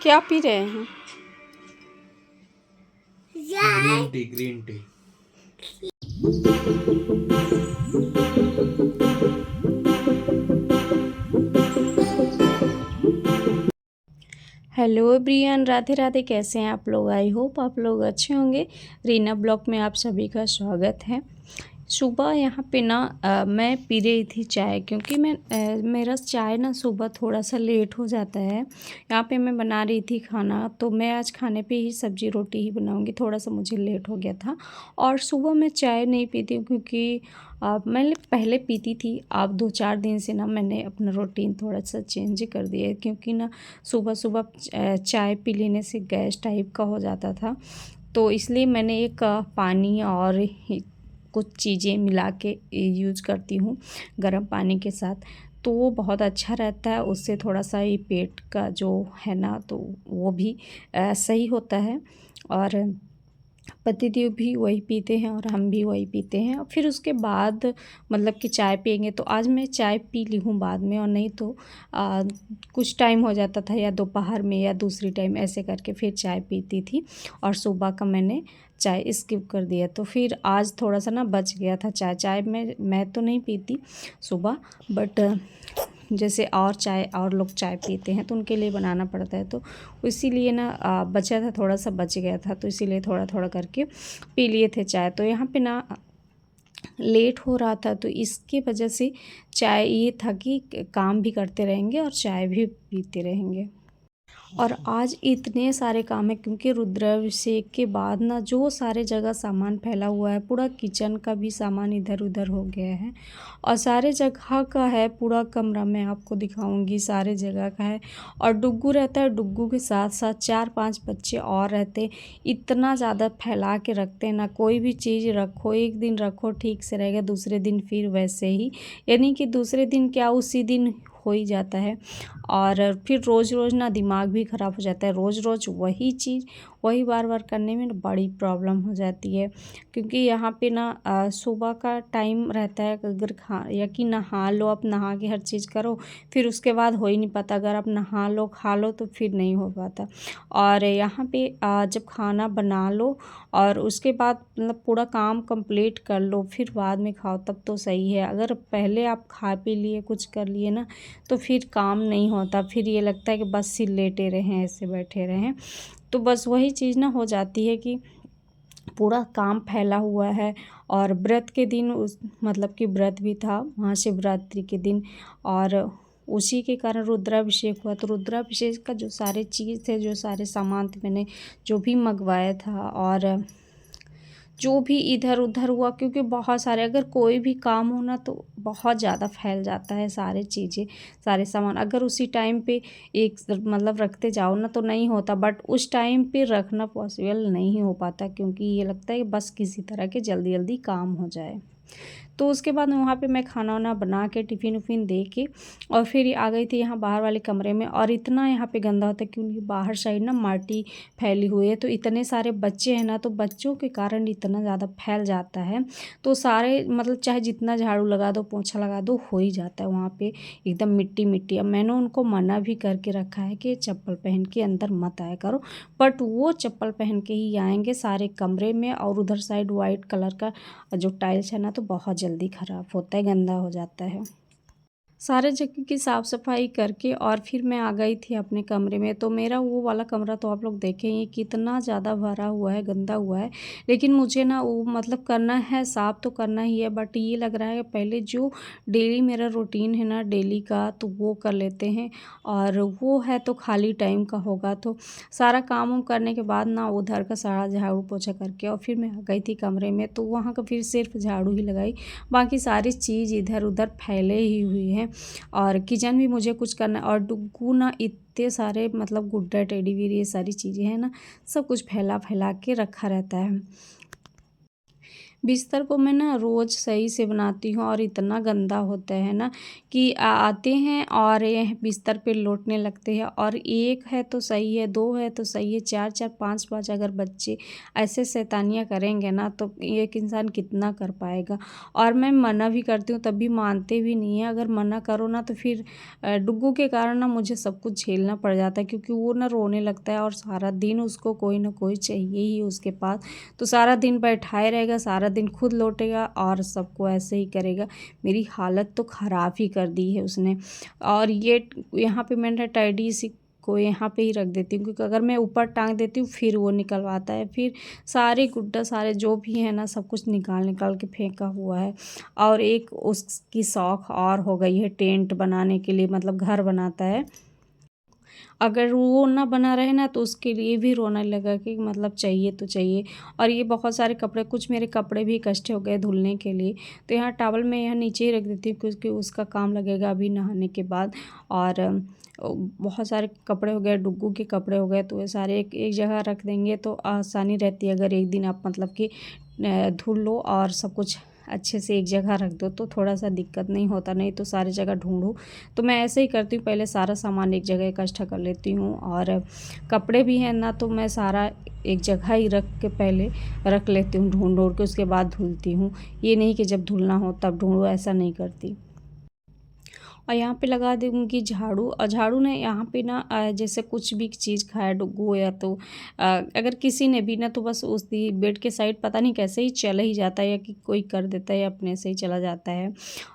क्या पी रहे हैं? Green tea, green tea. Hello Brian, Radhe Radhe. कैसे हैं आप लोग? आई होप आप लोग अच्छे होंगे। रीना ब्लॉग में आप सभी का स्वागत है। सुबह यहाँ पे ना मैं पी रही थी चाय, क्योंकि मेरा चाय ना सुबह थोड़ा सा लेट हो जाता है। यहाँ पे मैं बना रही थी खाना, तो मैं आज खाने पे ही सब्जी रोटी ही बनाऊंगी। थोड़ा सा मुझे लेट हो गया था और सुबह मैं चाय नहीं पीती हूँ, क्योंकि मैंने पहले पीती थी। अब 2-4 दिन से ना मैंने अपना रूटीन थोड़ा सा चेंज कर दिया है, क्योंकि ना सुबह सुबह चाय पी लेने से गैस टाइप का हो जाता था। तो इसलिए मैंने एक पानी और कुछ चीज़ें मिला के यूज़ करती हूँ गर्म पानी के साथ। तो वो बहुत अच्छा रहता है, उससे थोड़ा सा ये पेट का जो है ना, तो वो भी सही होता है। और पतिदेव भी वही पीते हैं और हम भी वही पीते हैं। और फिर उसके बाद मतलब कि चाय पिएंगे, तो आज मैं चाय पी ली हूँ बाद में, और नहीं तो आ, कुछ टाइम हो जाता था, या दोपहर में या दूसरी टाइम ऐसे करके फिर चाय पीती थी। और सुबह का मैंने चाय स्किप कर दिया। तो फिर आज थोड़ा सा ना बच गया था चाय। चाय में मैं तो नहीं पीती सुबह, बट जैसे और चाय और लोग चाय पीते हैं तो उनके लिए बनाना पड़ता है। तो इसीलिए ना बचा था, थोड़ा सा बच गया था, तो इसीलिए थोड़ा थोड़ा करके पी लिए थे चाय। तो यहाँ पे ना लेट हो रहा था, तो इसके वजह से चाय ये था कि काम भी करते रहेंगे और चाय भी पीते रहेंगे। और आज इतने सारे काम हैं, क्योंकि रुद्राभिषेक के बाद ना जो सारे जगह सामान फैला हुआ है, पूरा किचन का भी सामान इधर उधर हो गया है। और सारे जगह का है, पूरा कमरा मैं आपको दिखाऊंगी, सारे जगह का है। और डुग्गू रहता है, डुग्गू के साथ साथ 4-5 बच्चे और रहते। इतना ज़्यादा फैला के रखते हैं ना, कोई भी चीज़ रखो, एक दिन रखो ठीक से रहेगा, दूसरे दिन फिर वैसे ही, यानी कि दूसरे दिन क्या उसी दिन हो ही जाता है। और फिर रोज़ रोज़ ना दिमाग भी ख़राब हो जाता है। रोज़ रोज़ वही चीज़ वही बार बार करने में ना बड़ी प्रॉब्लम हो जाती है। क्योंकि यहाँ पे ना सुबह का टाइम रहता है, अगर खा या कि नहा लो, आप नहा के हर चीज़ करो, फिर उसके बाद हो ही नहीं पाता। अगर आप नहा लो खा लो तो फिर नहीं हो पाता। और यहाँ पे जब खाना बना लो और उसके बाद मतलब पूरा काम कंप्लीट कर लो, फिर बाद में खाओ, तब तो सही है। अगर पहले आप खा पी लिए, कुछ कर लिए ना, तो फिर काम नहीं होता। फिर ये लगता है कि बस सिर लेटे रहें, ऐसे बैठे रहें। तो बस वही चीज़ ना हो जाती है कि पूरा काम फैला हुआ है। और व्रत के दिन उस मतलब कि व्रत भी था महाशिवरात्रि के दिन, और उसी के कारण रुद्राभिषेक हुआ। तो रुद्राभिषेक का जो सारे चीज़ थे, जो सारे सामान थे, मैंने जो भी मंगवाया था, और जो भी इधर उधर हुआ, क्योंकि बहुत सारे अगर कोई भी काम हो ना, तो बहुत ज़्यादा फैल जाता है सारे चीज़ें, सारे सामान। अगर उसी टाइम पे एक मतलब रखते जाओ ना, तो नहीं होता। बट उस टाइम पे रखना पॉसिबल नहीं हो पाता, क्योंकि ये लगता है कि बस किसी तरह के जल्दी जल्दी काम हो जाए। तो उसके बाद वहाँ पे मैं खाना वाना बना के टिफ़िन उफ़िन दे के, और फिर आ गई थी यहाँ बाहर वाले कमरे में। और इतना यहाँ पे गंदा होता है, क्योंकि बाहर साइड ना माटी फैली हुई है, तो इतने सारे बच्चे हैं ना, तो बच्चों के कारण इतना ज़्यादा फैल जाता है। तो सारे मतलब चाहे जितना झाड़ू लगा दो, पोछा लगा दो, हो ही जाता है वहाँ पे एकदम मिट्टी मिट्टी। अब मैंने उनको मना भी करके रखा है कि चप्पल पहन के अंदर मत आया करो, बट वो चप्पल पहन के ही आएंगे सारे कमरे में। और उधर साइड वाइट कलर का जो टाइल्स है ना, तो बहुत जल्दी ख़राब होता है, गंदा हो जाता है। सारे जगह की साफ़ सफाई करके और फिर मैं आ गई थी अपने कमरे में। तो मेरा वो वाला कमरा तो आप लोग देखें ही कितना ज़्यादा भरा हुआ है, गंदा हुआ है। लेकिन मुझे ना वो मतलब करना है, साफ़ तो करना ही है, बट ये लग रहा है कि पहले जो डेली मेरा रूटीन है ना डेली का, तो वो कर लेते हैं। और वो है तो खाली टाइम का होगा, तो सारा काम वाम करने के बाद ना उधर का सारा झाड़ू पोछा करके, और फिर मैं आ गई थी कमरे में। तो वहाँ का फिर सिर्फ झाड़ू ही लगाई, बाकी सारी चीज़ इधर उधर फैले ही हुई हैं। और किचन भी मुझे कुछ करना है। और डुग्गू ना इतने सारे मतलब गुड्डा टेडी बियर ये सारी चीज़ें हैं ना, सब कुछ फैला फैला के रखा रहता है। बिस्तर को मैं ना रोज़ सही से बनाती हूँ और इतना गंदा होता है ना कि आते हैं और ये बिस्तर पे लौटने लगते हैं। और एक है तो सही है, दो है तो सही है, चार चार पाँच पाँच अगर बच्चे ऐसे शैतानियाँ करेंगे ना तो एक इंसान कितना कर पाएगा। और मैं मना भी करती हूँ तब भी मानते भी नहीं है। अगर मना करो ना तो फिर डुग्गू के कारण ना मुझे सब कुछ झेलना पड़ जाता है, क्योंकि वो ना रोने लगता है और सारा दिन उसको कोई ना कोई चाहिए ही उसके पास। तो सारा दिन बैठाए रहेगा, सारा दिन खुद लौटेगा और सबको ऐसे ही करेगा। मेरी हालत तो ख़राब ही कर दी है उसने। और ये यहाँ पे मैंने टेडी इसी को यहाँ पे ही रख देती हूँ, क्योंकि अगर मैं ऊपर टांग देती हूँ फिर वो निकलवाता है, फिर सारे गुड्डा सारे जो भी है ना सब कुछ निकाल निकाल के फेंका हुआ है। और एक उसकी शौक और हो गई है टेंट बनाने के लिए, मतलब घर बनाता है। अगर वो ना बना रहे ना तो उसके लिए भी रोने लगा कि मतलब चाहिए तो चाहिए। और ये बहुत सारे कपड़े, कुछ मेरे कपड़े भी इकट्ठे हो गए धुलने के लिए, तो यहाँ टॉवल मैं यहाँ नीचे ही रख देती हूँ, क्योंकि उसका काम लगेगा अभी नहाने के बाद। और बहुत सारे कपड़े हो गए, डुग्गू के कपड़े हो गए, तो ये सारे एक एक जगह रख देंगे तो आसानी रहती है। अगर एक दिन आप मतलब कि धुल लो और सब कुछ अच्छे से एक जगह रख दो तो थोड़ा सा दिक्कत नहीं होता, नहीं तो सारी जगह ढूंढो। तो मैं ऐसे ही करती हूँ, पहले सारा सामान एक जगह इकट्ठा कर लेती हूँ। और कपड़े भी हैं ना तो मैं सारा एक जगह ही रख के पहले रख लेती हूँ ढूंढ ढूंढ के, उसके बाद धुलती हूँ। ये नहीं कि जब धुलना हो तब ढूंढो, ऐसा नहीं करती। और यहाँ पे लगा दूँगी झाड़ू। और झाड़ू ने यहाँ पे ना जैसे कुछ भी चीज़ खाया डुग्गू या तो अगर किसी ने भी ना तो बस उस बेड के साइड पता नहीं कैसे ही चला ही जाता है, या कि कोई कर देता है या अपने से ही चला जाता है।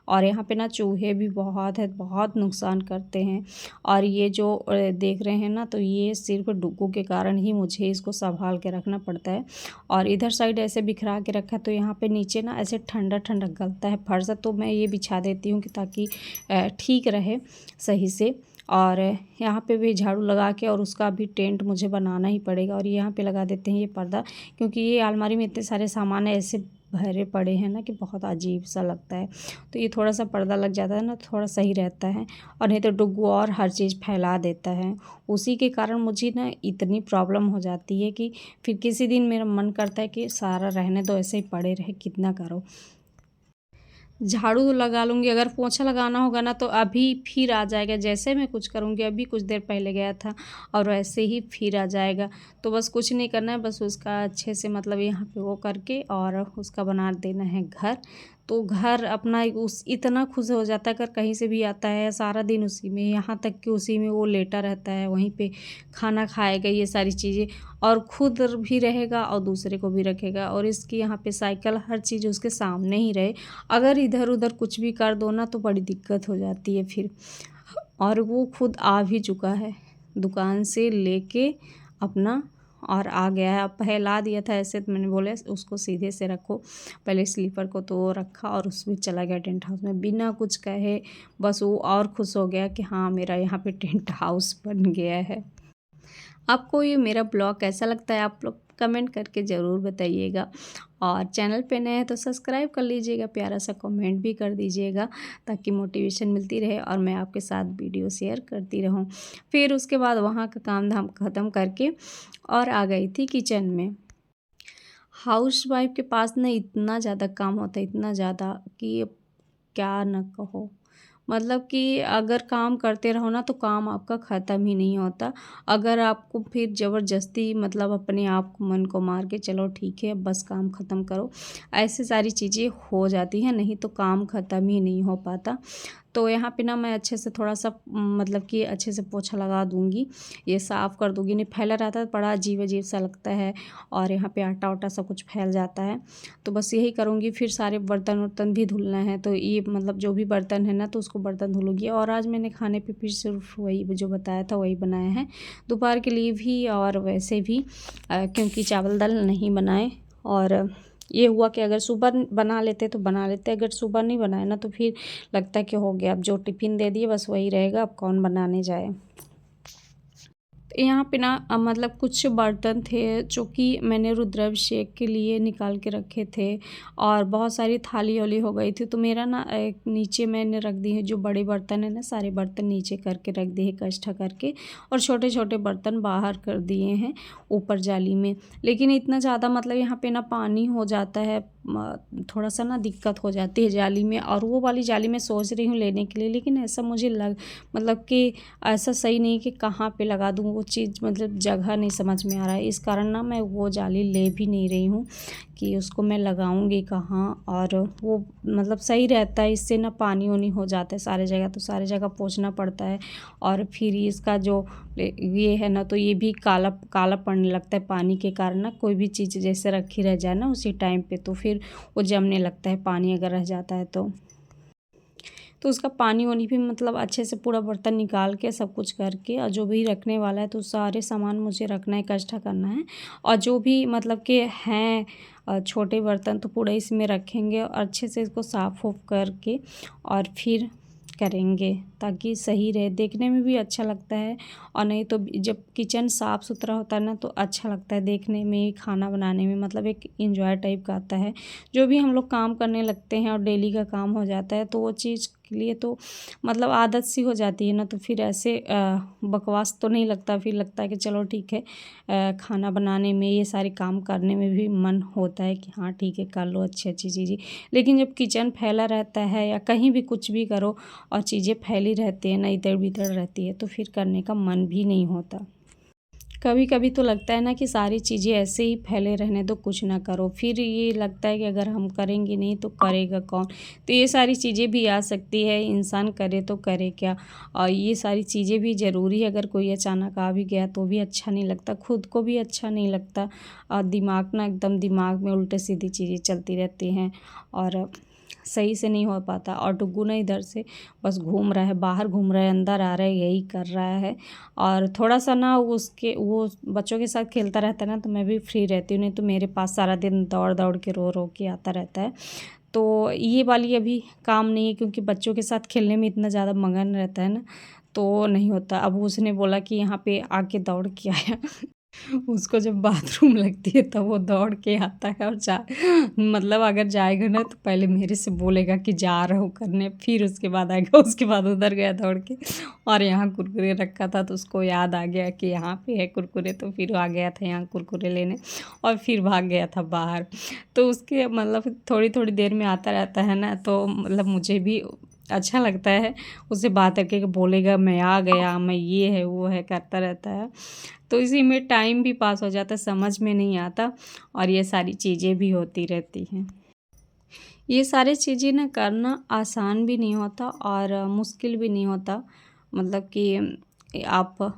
और यहाँ पे ना चूहे भी बहुत है, बहुत नुकसान करते हैं। और ये जो देख रहे हैं ना तो ये सिर्फ डुग्गू के कारण ही मुझे इसको संभाल के रखना पड़ता है। और इधर साइड ऐसे बिखरा के रखा है तो यहाँ पे नीचे ना ऐसे ठंडा ठंडा गलता है फर्श, तो मैं ये बिछा देती हूँ कि ताकि ठीक रहे सही से। और यहाँ पे भी झाड़ू लगा के और उसका भी टेंट मुझे बनाना ही पड़ेगा। और यहाँ पे लगा देते हैं ये पर्दा, क्योंकि ये अलमारी में इतने सारे सामान है ऐसे भरे पड़े हैं ना कि बहुत अजीब सा लगता है। तो ये थोड़ा सा पर्दा लग जाता है ना तो थोड़ा सही रहता है। और नहीं तो डुग्गू और हर चीज़ फैला देता है, उसी के कारण मुझे ना इतनी प्रॉब्लम हो जाती है कि फिर किसी दिन मेरा मन करता है कि सारा रहने दो, ऐसे ही पड़े रहे, कितना करो। झाड़ू लगा लूँगी, अगर पोंछा लगाना होगा ना तो अभी फिर आ जाएगा। जैसे मैं कुछ करूँगी, अभी कुछ देर पहले गया था और वैसे ही फिर आ जाएगा। तो बस कुछ नहीं करना है, बस उसका अच्छे से मतलब यहाँ पे वो करके और उसका बना देना है घर। तो घर अपना उस इतना खुश हो जाता है, अगर कहीं से भी आता है सारा दिन उसी में, यहाँ तक कि उसी में वो लेटा रहता है, वहीं पे खाना खाएगा, ये सारी चीज़ें। और खुद भी रहेगा और दूसरे को भी रखेगा। और इसकी यहाँ पे साइकिल हर चीज़ उसके सामने ही रहे, अगर इधर उधर कुछ भी कर दो ना तो बड़ी दिक्कत हो जाती है फिर। और वो खुद आ भी चुका है दुकान से लेके अपना, और आ गया है। अब फैला दिया था ऐसे, तो मैंने बोला उसको सीधे से रखो, पहले स्लीपर को तो वो रखा और उसमें चला गया टेंट हाउस में बिना कुछ कहे। बस वो और खुश हो गया कि हाँ मेरा यहाँ पे टेंट हाउस बन गया है। आपको ये मेरा ब्लॉग कैसा लगता है आप लोग कमेंट करके ज़रूर बताइएगा। और चैनल पे नए हैं तो सब्सक्राइब कर लीजिएगा, प्यारा सा कमेंट भी कर दीजिएगा ताकि मोटिवेशन मिलती रहे और मैं आपके साथ वीडियो शेयर करती रहूं। फिर उसके बाद वहाँ का काम धाम ख़त्म करके और आ गई थी किचन में। हाउस वाइफ के पास ना इतना ज़्यादा काम होता है, इतना ज़्यादा कि अब क्या न कहो। मतलब कि अगर काम करते रहो ना तो काम आपका ख़त्म ही नहीं होता। अगर आपको फिर ज़बरदस्ती मतलब अपने आप को मन को मार के चलो ठीक है बस काम ख़त्म करो, ऐसी सारी चीज़ें हो जाती हैं, नहीं तो काम ख़त्म ही नहीं हो पाता। तो यहाँ पे ना मैं अच्छे से थोड़ा सा मतलब कि अच्छे से पोछा लगा दूँगी, ये साफ़ कर दूँगी, नहीं फैला रहता है बड़ा अजीब अजीब सा लगता है। और यहाँ पे आटा वाटा सब कुछ फैल जाता है, तो बस यही करूँगी। फिर सारे बर्तन वर्तन भी धुलना है, तो ये मतलब जो भी बर्तन है ना तो उसको बर्तन धुलूँगी। और आज मैंने खाने पे फिर सिर्फ वही जो बताया था वही बनाया है दोपहर के लिए भी और वैसे भी, क्योंकि चावल दाल नहीं बनाए। और ये हुआ कि अगर सुबह बना लेते तो बना लेते, अगर सुबह नहीं बनाए ना तो फिर लगता है कि हो गया, अब जो टिफ़िन दे दिए बस वही रहेगा, अब कौन बनाने जाए। तो यहाँ पे ना मतलब कुछ बर्तन थे जो कि मैंने रुद्राभिषेक के लिए निकाल के रखे थे और बहुत सारी थाली वाली हो गई थी। तो मेरा ना एक नीचे मैंने रख दी है, जो बड़े बर्तन है ना सारे बर्तन नीचे करके रख दिए इकट्ठा करके, और छोटे छोटे बर्तन बाहर कर दिए हैं ऊपर जाली में। लेकिन इतना ज़्यादा मतलब यहाँ पे ना पानी हो जाता है, थोड़ा सा ना दिक्कत हो जाती है जाली में, और वो वाली जाली मैं सोच रही हूँ लेने के लिए, लेकिन ऐसा मुझे मतलब कि ऐसा सही नहीं कि कहाँ पे लगा दूँ वो चीज़, मतलब जगह नहीं समझ में आ रहा है। इस कारण ना मैं वो जाली ले भी नहीं रही हूँ कि उसको मैं लगाऊंगी कहाँ, और वो मतलब सही रहता है, इससे ना पानी वानी हो जाता है सारे जगह, तो सारे जगह पोंछना पड़ता है। और फिर इसका जो ये है ना, तो ये भी काला काला पड़ने लगता है पानी के कारण ना। कोई भी चीज़ जैसे रखी रह जाए ना उसी टाइम पे, तो फिर वो जमने लगता है, पानी अगर रह जाता है तो उसका पानी वानी भी मतलब अच्छे से पूरा बर्तन निकाल के सब कुछ करके, और जो भी रखने वाला है तो सारे सामान मुझे रखना है, इकट्ठा करना है। और जो भी मतलब कि हैं छोटे बर्तन तो पूरा इसमें रखेंगे, और अच्छे से इसको साफ़ उफ करके और फिर करेंगे, ताकि सही रहे, देखने में भी अच्छा लगता है। और नहीं तो जब किचन साफ़ सुथरा होता है ना तो अच्छा लगता है देखने में, खाना बनाने में, मतलब एक एंजॉय टाइप का आता है। जो भी हम लोग काम करने लगते हैं और डेली का काम हो जाता है, तो वो चीज़ के लिए तो मतलब आदत सी हो जाती है ना, तो फिर ऐसे बकवास तो नहीं लगता, फिर लगता है कि चलो ठीक है, खाना बनाने में ये सारे काम करने में भी मन होता है कि हाँ ठीक है कर लो अच्छी अच्छी चीज़ें। लेकिन जब किचन फैला रहता है या कहीं भी कुछ भी करो और चीज़ें फैली रहती हैं ना, इधर बिधर रहती है, तो फिर करने का मन भी नहीं होता। कभी कभी तो लगता है ना कि सारी चीज़ें ऐसे ही फैले रहने दो, कुछ ना करो। फिर ये लगता है कि अगर हम करेंगे नहीं तो करेगा कौन। तो ये सारी चीज़ें भी आ सकती है, इंसान करे तो करे क्या। और ये सारी चीज़ें भी ज़रूरी है, अगर कोई अचानक आ भी गया तो भी अच्छा नहीं लगता, खुद को भी अच्छा नहीं लगता। और दिमाग ना एकदम, दिमाग में उल्टे सीधी चीज़ें चलती रहती हैं और सही से नहीं हो पाता। और डुग्गू ना इधर से बस घूम रहा है, बाहर घूम रहा है, अंदर आ रहा है, यही कर रहा है। और थोड़ा सा ना वो बच्चों के साथ खेलता रहता है ना, तो मैं भी फ्री रहती हूँ, नहीं तो मेरे पास सारा दिन दौड़ दौड़ के रो रो के आता रहता है। तो ये वाली अभी काम नहीं है, क्योंकि बच्चों के साथ खेलने में इतना ज़्यादा मगन रहता है ना, तो नहीं होता। अब उसने बोला कि यहाँ पे आके दौड़ के आया उसको जब बाथरूम लगती है तब वो दौड़ के आता है, और मतलब अगर जाएगा ना तो पहले मेरे से बोलेगा कि जा रहा हूँ करने, फिर उसके बाद आएगा, उसके बाद उधर गया दौड़ के। और यहाँ कुरकुरे रखा था तो उसको याद आ गया कि यहाँ पे है कुरकुरे, तो फिर आ गया था यहाँ कुरकुरे लेने, और फिर भाग गया था बाहर। तो उसके मतलब थोड़ी थोड़ी देर में आता रहता है ना, तो मतलब मुझे भी अच्छा लगता है उससे बात करके, कि बोलेगा मैं आ गया, मैं ये है वो है करता रहता है। तो इसी में टाइम भी पास हो जाता है, समझ में नहीं आता, और ये सारी चीज़ें भी होती रहती हैं। ये सारी चीज़ें ना करना आसान भी नहीं होता और मुश्किल भी नहीं होता, मतलब कि आप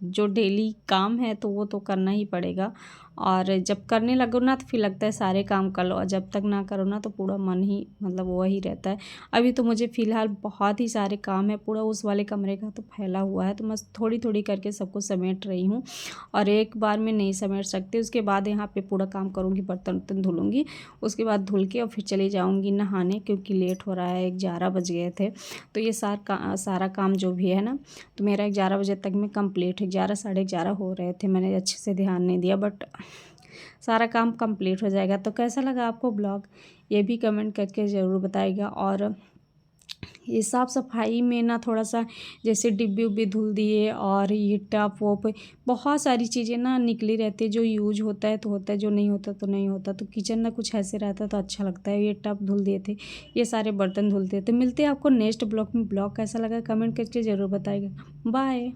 जो डेली काम है तो वो तो करना ही पड़ेगा। और जब करने लगो ना तो फिर लगता है सारे काम कर लो, और जब तक ना करो ना तो पूरा मन ही मतलब वही रहता है। अभी तो मुझे फ़िलहाल बहुत ही सारे काम है, पूरा उस वाले कमरे का तो फैला हुआ है, तो मैं थोड़ी थोड़ी करके सबको समेट रही हूँ, और एक बार में नहीं समेट सकती। उसके बाद यहाँ पे पूरा काम करूँगी, बर्तन वर्तन धुलूँगी, उसके बाद धुल के और फिर चली जाऊँगी नहाने, क्योंकि लेट हो रहा है, 11 बज गए थे। तो ये सारा काम जो भी है ना, तो मेरा 11 बजे तक में कंप्लीट है। 11 साढ़े 11 हो रहे थे, मैंने अच्छे से ध्यान नहीं दिया, बट सारा काम कंप्लीट हो जाएगा। तो कैसा लगा आपको ब्लॉग, ये भी कमेंट करके ज़रूर बताइएगा। और ये साफ़ सफाई में ना थोड़ा सा जैसे डिब्बे उब्बे धुल दिए, और ये टप वप बहुत सारी चीज़ें ना निकली रहती है, जो यूज होता है तो होता है, जो नहीं होता तो नहीं होता। तो किचन ना कुछ ऐसे रहता है तो अच्छा लगता है। ये टप धुल दिए थे, ये सारे बर्तन धुल दिए थे। मिलते हैं आपको नेक्स्ट ब्लॉग में। ब्लॉग कैसा लगा कमेंट करके ज़रूर बताइएगा। बाय।